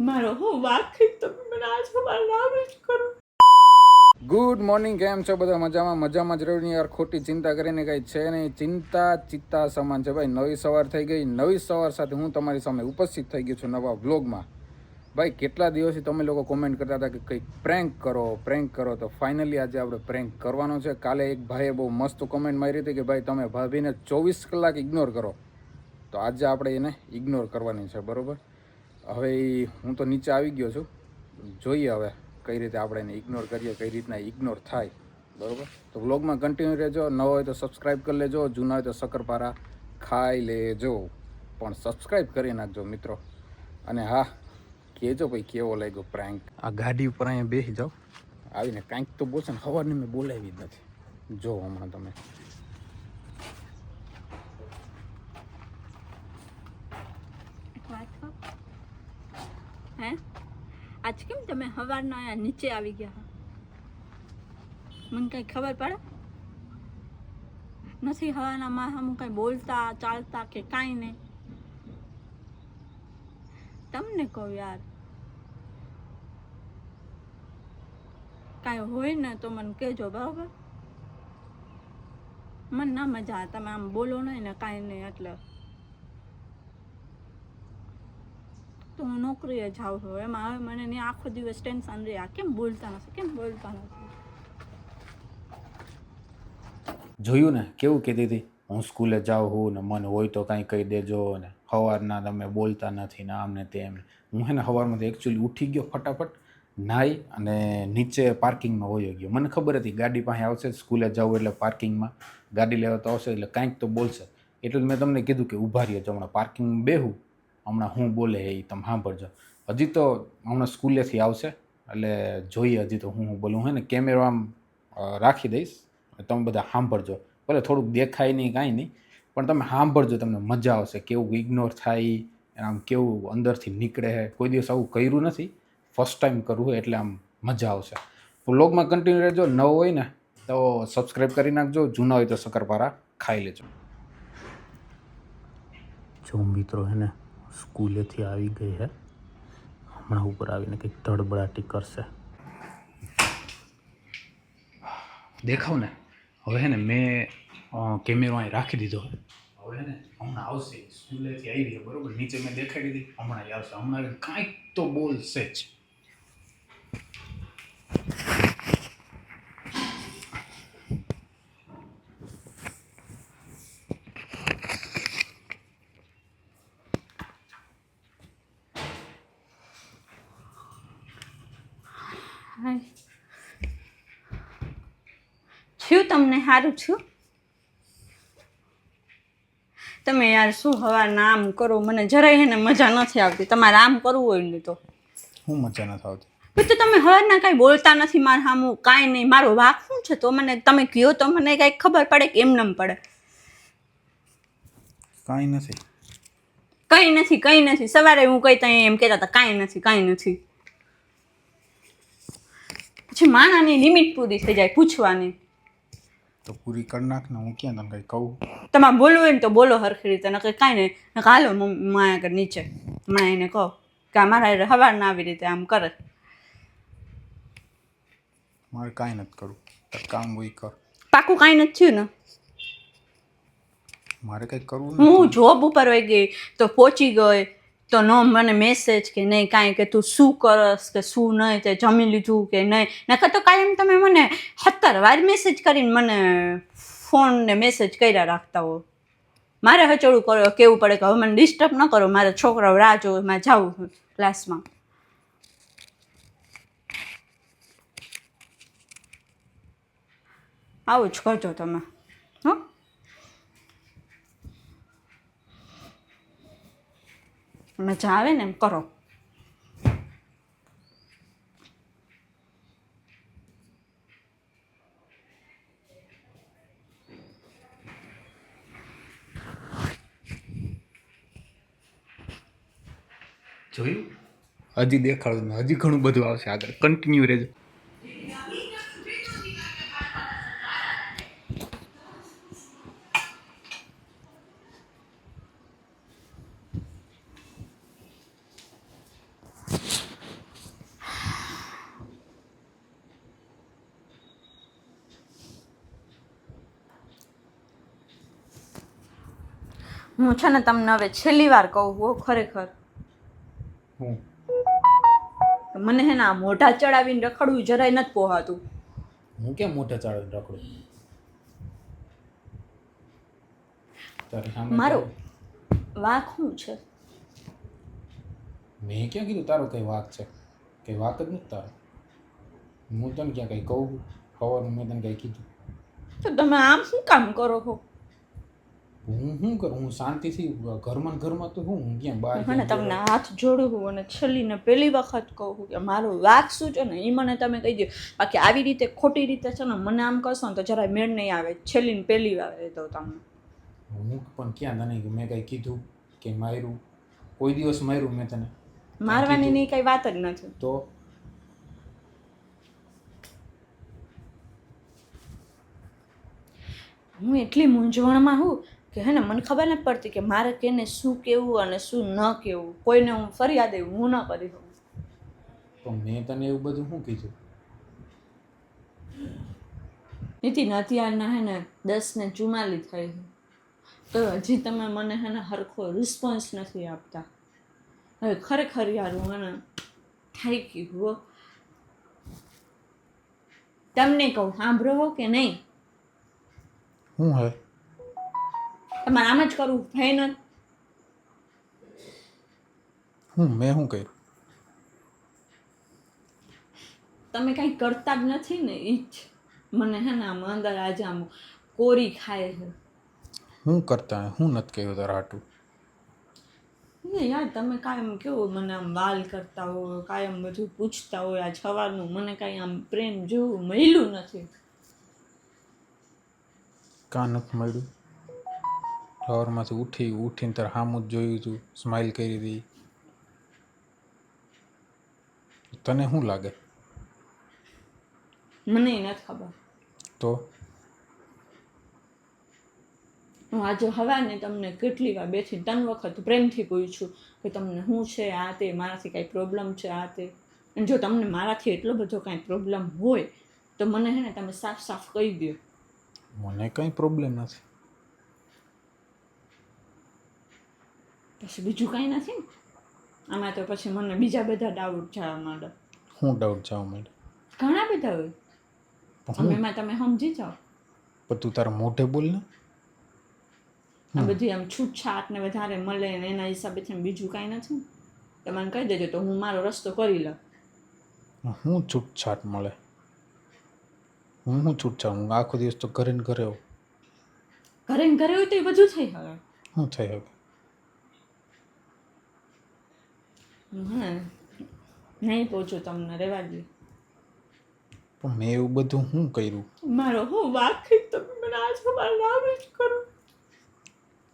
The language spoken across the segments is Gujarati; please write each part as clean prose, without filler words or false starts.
મારો હું વાખી તમે મને આજ સવારે નામ જ કરો. ગુડ મોર્નિંગ, કેમ છો બધા? મજામાં જ રહ્યું યાર. ખોટી ચિંતા કરીને કાંઈ છે નહીં. ચિંતા સમાન છે ભાઈ. નવી સવાર થઈ ગઈ. નવી સવાર સાથે હું તમારી સામે ઉપસ્થિત થઈ ગયો છું નવા વ્લોગમાં. ભાઈ કેટલા દિવસથી તમે લોકો કોમેન્ટ કરતા હતા કે કંઈક પ્રેન્ક કરો, તો ફાઇનલી આજે આપણે પ્રેન્ક કરવાનો છે. કાલે એક ભાઈએ બહુ મસ્ત કોમેન્ટ મારી હતી કે ભાઈ તમે ભાભીને 24 કલાક ઇગ્નોર કરો, તો આજે આપણે એને ઇગ્નોર કરવાની છે, બરાબર? હવે હું તો નીચે આવી ગયો છું, જોઈએ હવે કઈ રીતે આપણે એને ઇગ્નોર કરીએ, કઈ રીતના ઇગ્નોર થાય, બરાબર? તો વ્લોગમાં કન્ટિન્યુ રહેજો. નવો હોય તો સબસ્ક્રાઈબ કરી લેજો, જૂના હોય તો શક્કરપારા ખાઈ લેજો, પણ સબસ્ક્રાઈબ કરી નાખજો મિત્રો. અને હા, કહેજો ભાઈ કેવો લાગ્યો પ્રેન્ક. આ ગાડી ઉપર અહીંયા બેસી જાઓ, આવીને કાંઈક તો બોલશે ને. સવારની મેં બોલાવી જ નથી, જો હમણાં તમે. હે આજ કેમ તમે સવારના અહીંયા નીચે આવી ગયા? મને કઈ ખબર પડે નથી? હવાના માં હમ કઈ બોલતા ચાલતા કે કાંઈ નહીં. તમને કહું યાર, કાંઈ હોય ને તો મને કહેજો, બરાબર? મને ના મજા આવે તમે આમ બોલો નહીં ને કાંઈ નહીં, એટલે તો હું નોકરીએ જાઉં છું. એમાં હવે મને નહીં આખો દિવસ ટેન્શન રહે. કેમ બોલતા નથી? જોયું ને કેવું કહેતી હતી, હું સ્કૂલે જાઉં છું ને મને હોય તો કાંઈ કહી દેજો ને સવારના તમે બોલતા નથી ને આમ ને તેમ. હું છે ને સવારમાંથી એકચ્યુઅલી ઉઠી ગયો, ફટાફટ નાહી અને નીચે પાર્કિંગમાં વયો ગયો. મને ખબર હતી ગાડી પાસે આવશે, સ્કૂલે જવું એટલે પાર્કિંગમાં ગાડી લેવા તો આવશે, એટલે કાંઈક તો બોલશે. એટલે મેં તમને કીધું કે ઊભા રહીએ, હમણાં પાર્કિંગમાં બેહું, હમણાં હું બોલે એ તમે સાંભળજો. હજી તો હમણાં સ્કૂલેથી આવશે એટલે જોઈએ હજી તો હું બોલું. હે ને કેમેરો આમ રાખી દઈશ, તમે બધા સાંભળજો. ભલે થોડુંક દેખાય નહીં, કાંઈ નહીં, પણ તમે સાંભળજો, તમને મજા આવશે. કેવું ઇગ્નોર થાય, આમ કેવું અંદરથી નીકળે. કોઈ દિવસ આવું કર્યું નથી, ફર્સ્ટ ટાઈમ કરવું, એટલે આમ મજા આવશે. વ્લોગમાં કન્ટિન્યુ રહેજો. નવો હોય ને તો સબસ્ક્રાઈબ કરી નાખજો, જૂના હોય તો શક્કરપારા ખાઈ લેજો. જો મિત્રો હે ને સ્કૂલેથી આવી ગઈ હે, હમણાં ઉપર આવીને કંઈક ધડબડાટી કરશે. દેખાવ ને હવે હે ને મેં કેમેરો અહીં રાખી દીધો. હવે હે ને હમણાં આવશે, સ્કૂલેથી આવી, બરોબર? નીચે મેં દેખાડી દીધી, હમણાં આવશે. હમણાં કાંઈક તો બોલશે જ. છું તમને સારું છું? તમે યાર શું હવારના આમ કરો, મને જરાય હે ને મજા નથી આવતી. તમારે આમ કરવું હોય ને તો હું મજા નથી આવતી. તો તમે હવારના કાંઈ બોલતા નથી મારા સામું, કાંઈ નહીં. મારો વાંક શું છે? તો મને તમે કહો તો મને કાંઈક ખબર પડે કે એમ નમ પડે. કંઈ નથી. સવારે હું કઈ ત્યાં એમ કહેતા હતા કાંઈ નથી. પછી માણાની લિમિટ પૂરી થઈ જાય પૂછવાની. તો પૂરી કરી નાખ ને, હું ક્યાં તને કંઈ કહું? તમારે બોલવું હોય ને તો બોલો હરખી રીતે, નકર કાંઈ નહીં. હાલો મમ્મી આગળ નીચે, હમણાં એને કહો કે અમારા સવારના આવી રીતે આમ કરે. મારે કાંઈ નથી કરવું, કામ હોય કર. પાકું કાંઈ નથી થયું ને? મારે કંઈ કરવું હું જોબ ઉપર વહી ગઈ તો પહોંચી ગઈ તો નો મને મેસેજ કે નહીં કાંઈ, કે તું શું કરસ કે શું નહીં, તે જમી લીધું કે નહીં. નકર તો કાંઈ તમે મને 17 વાર મેસેજ કરીને મને ફોન ને મેસેજ કર્યા રાખતા હો. મારે હચોડું કેવું પડે કે હવે મને ડિસ્ટર્બ ન કરો, મારા છોકરાઓ રાહ જોવે, મારે જાઉં ક્લાસમાં. આવું જ કરજો તમે. હો મજા આવે ને એમ કરો. જોયું? હજી દેખાડું ને હજી ઘણું બધું આવશે આગળ. કન્ટિન્યુ રહેજો. હું છે ને તમને હવે છેલ્લી વાર કહું હો, ખરેખર હું મને હે ને આ મોઢા ચડાવીને રખડવું જરાય નથી પોહાતું. હું કેમ મોઢે ચાળીને રખડું? તારી સામે મારો વાંક શું છે? મેં ક્યાં કીધું તારો કઈ વાક છે? કઈ વાક જ નથી તારો. હું તને ક્યાં કઈ કહું? સવારનું મેં તને કઈ કીધું? તો તમે આમ શું કામ કરો છો? હું શું કરું? હું શાંતિથી ઘરમાં ને ઘરમાં તો હું ક્યાં બહાર મને ક્યાં તમને ગયો? હાથ જોડું છું અને છેલ્લીને પહેલી વખત કહું છું કે મારો વાંક શું છે ને એ મને તમે કહી દો. બાકી આવી રીતે ખોટી રીતે છે ને મને આમ કરશો ને તો જરાય મેળ નહીં આવે. છેલ્લીને પહેલી વાર એ તો તમને હું પણ ક્યાં તને મેં કઈ કીધું કે માર્યું? કોઈ દિવસ માર્યું મેં તને? મારવાની ની કઈ વાત જ નથી. તો હું એટલી મૂંઝવણમાં હું કે હે ને મને ખબર નથી પડતી કે મારે કેને શું કહેવું અને શું ન કહેવું. કોઈને હું ફરિયાદ એવું હું ન કરી શકું. તો મેં તને એવું બધું શું કીધું? નીતિ અત્યારના હે ને 10:44 થઈ છે તો હજી તમે મને હે ને હરખો રિસ્પોન્સ નથી આપતા. હવે ખરેખર યાર હું હે ને થઈ ગયું હો. તમને કહું સાંભળો હો કે નહીં? શું હે? તમારે આમ જ કરવું ભાઈ નથી. મેં શું કર્યું? તમે કાંઈ કરતા જ નથી ને એ જ મને હે ને આમ અંદર આજે આમ કોરી ખાય છે. શું કરતા? શું નથી કહ્યું તારા હાટું? યાર તમે કાયમ કેવું મને આમ વાલ કરતા હોય, કાયમ બધું પૂછતા હોય. આજ સવારનું મને કાંઈ આમ પ્રેમ જેવું મળ્યું નથી. કાં નથી મળ્યું? સવારમાંથી ઉઠીને તારે સામું જ જોયું હતું, સ્માઇલ કરી હતી. તને શું લાગે? મને નથી ખબર. તો હું આજે હવાને તમને કેટલી વાર બેઠી 3 વખત પ્રેમથી પૂછ્યું કે તમને શું છે આ તે, મારાથી કાંઈ પ્રોબ્લેમ છે આ તે. અને જો તમને મારાથી એટલો બધો કાંઈ પ્રોબ્લેમ હોય તો મને હે ને તમે સાફ સાફ કહી દો. મને કંઈ પ્રોબ્લેમ નથી. પછી બીજું કાંઈ નથી ને આમાં? તો પછી મને બીજા બધા ડાઉટ જવા માંડે. શું ડાઉટ જવા માંડે? ઘણા બધા હોય. એમાં તમે સમજી જાઓ. પણ તું તારા મોઢે બોલ ને. આ બધી આમ છૂટછાટ ને વધારે મળે ને એના હિસાબે બીજું કાંઈ નથી ને. તો મને કહી દેજો તો હું મારો રસ્તો કરી લઉં. હું છૂટછાટ મળે? હું છૂટછાટ? હું આખો દિવસ તો ઘરે ને ઘરે હોઉં. ઘરે ને ઘરે હોય તો એ બધું થઈ હવે. શું થઈ શકે? હા નહીં પહોંચું તમને રહેવા દે. પણ મેં એવું બધું શું કર્યું? મારો હું વાક તમે મને આજ સવારે નામ જ કરો.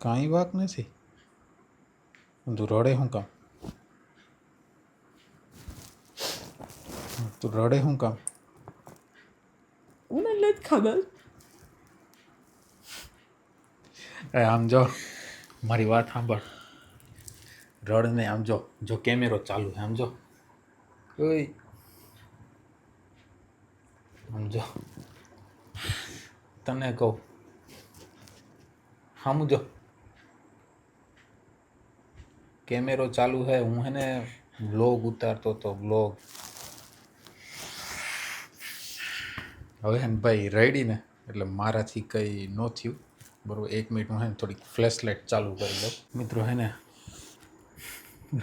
કાંઈ વાક નથી. તું રડે શું કામ? તું રડે શું કામ? મને નથી ખબર. આમ જો મારી વાત સાંભળ. રડ નહીં. આમ જો કેમેરો ચાલુ છે. આમ જો ઓય આમ જો તને કહું સામું જો કેમેરો ચાલુ છે. હું હે ને બ્લોગ ઉતારતો હતો. બ્લોગ હવે હે ને ભાઈ રેડી ને એટલે મારાથી કંઈ ન થયું બરાબર. 1 મિનિટ હું હે ને થોડીક ફ્લેશ લાઇટ ચાલુ કરી લઉં. મિત્રો હે ને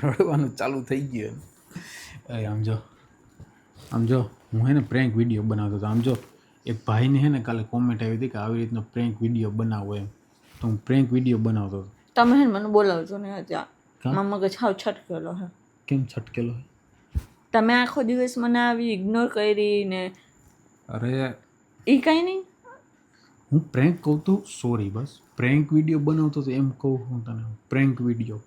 રડવાનું ચાલુ થઈ ગયું. આમ જો હું હે ને પ્રેન્ક વિડીયો બનાવતો હતો. આમ જો એક ભાઈને હે ને કાલે કોમેન્ટ આવી હતી કે આવી રીતનો પ્રેન્ક વિડીયો બનાવો એમ. તો હું પ્રેન્ક વિડીયો બનાવતો હતો. તમે હે ને મને બોલાવજો ને ત્યાં. મારા મગજ હાવ છટકેલો હે. કેમ છટકેલો? તમે આખો દિવસ મને આવી ઇગ્નોર કરી ને. અરે એ કાંઈ નહીં. હું પ્રેન્ક કહું તો સોરી બસ પ્રેન્ક વિડીયો બનાવતો હતો એમ કહું હું તને. પ્રેન્ક વિડીયો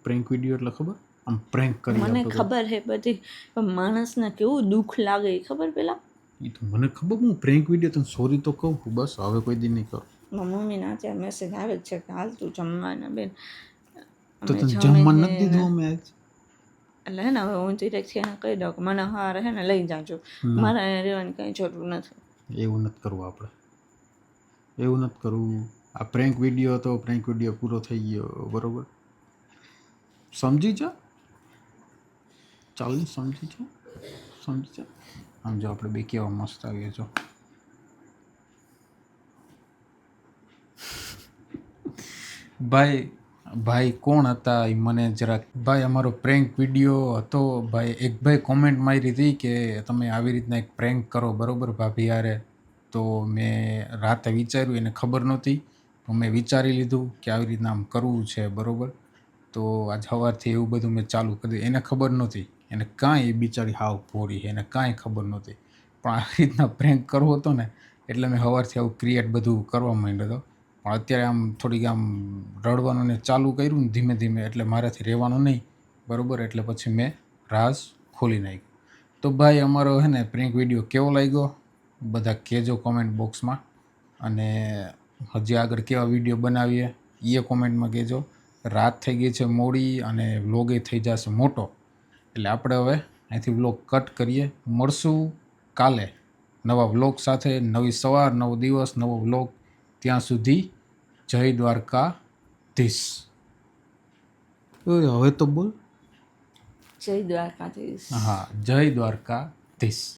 એટલે ખબર? આમ પ્રેન્ક કરી મને ખબર હે બધી. પણ માણસને કેવું દુઃખ લાગે એ ખબર પેલા. એ તો મને ખબર. હું પ્રેન્ક વિડીયો તને સોરી તો કહું બસ. હવે કોઈ દી નહીં કરું. મારા મમ્મીના અત્યારે મેસેજ આવે જ છે કે હાલ તું જમવાના બેન. તો તને જમવા નથી દીધું અમે આજ? એટલે હે ને હવે હું ડિરેક્ટથી એને કહી દઉં કે મને હારે હે ને લઈ જાજો. મારે રહેવાની કંઈ જરૂર નથી. એવું નથી કરવું આપણે. એવું નથી કરવું. આ પ્રેન્ક વિડીયો હતો, પ્રેન્ક વિડીયો પૂરો થઈ ગયો, બરોબર? સમજી જા, ચાલ ને, સમજી જા. આમ જો આપણે બે કેવા મસ્ત આવીએ છો. ભાઈ કોણ હતા એ મને જરાક, ભાઈ અમારો પ્રેન્ક વિડીયો હતો ભાઈ. એક ભાઈ કોમેન્ટ મારી હતી કે તમે આવી રીતના એક પ્રેન્ક કરો, બરોબર, ભાભી યારે. તો મેં રાતે વિચાર્યું, એને ખબર નહોતી, તો મેં વિચારી લીધું કે આવી રીતના આમ કરવું છે, બરોબર. તો આજ સવારથી એવું બધું મેં ચાલુ કરી. એને ખબર નહોતી, એને કાંઈ, એ બિચારી હાવ ભોળી, એને કાંઈ ખબર નહોતી. પણ આવી રીતના પ્રેન્ક કરવો હતો ને, એટલે મેં સવારથી આવું ક્રિએટ બધું કરવા માંડ્યો હતો. પણ અત્યારે આમ થોડીક આમ રડવાનું ને ચાલુ કર્યું ને ધીમે ધીમે, એટલે મારાથી રહેવાનું નહીં, બરાબર. એટલે પછી મેં રાઝ ખોલી નાખ્યું. તો ભાઈ અમારો હે ને પ્રેન્ક વિડીયો કેવો લાગ્યો બધા કહેજો કોમેન્ટ બોક્સમાં. અને હજી આગળ કેવા વિડીયો બનાવીએ એ કોમેન્ટમાં કહેજો. રાત થઈ ગઈ છે મોડી અને વ્લોગ એ થઈ જશે મોટો, એટલે આપણે હવે અહીંથી વ્લોગ કટ કરીએ. મળશું કાલે નવા વ્લોગ સાથે, નવી સવાર, નવો દિવસ, નવો વ્લોગ. ત્યાં સુધી જય દ્વારકાધીશ. હવે તો બોલ. જય દ્વારકાધીશ. હા, જય દ્વારકાધીશ.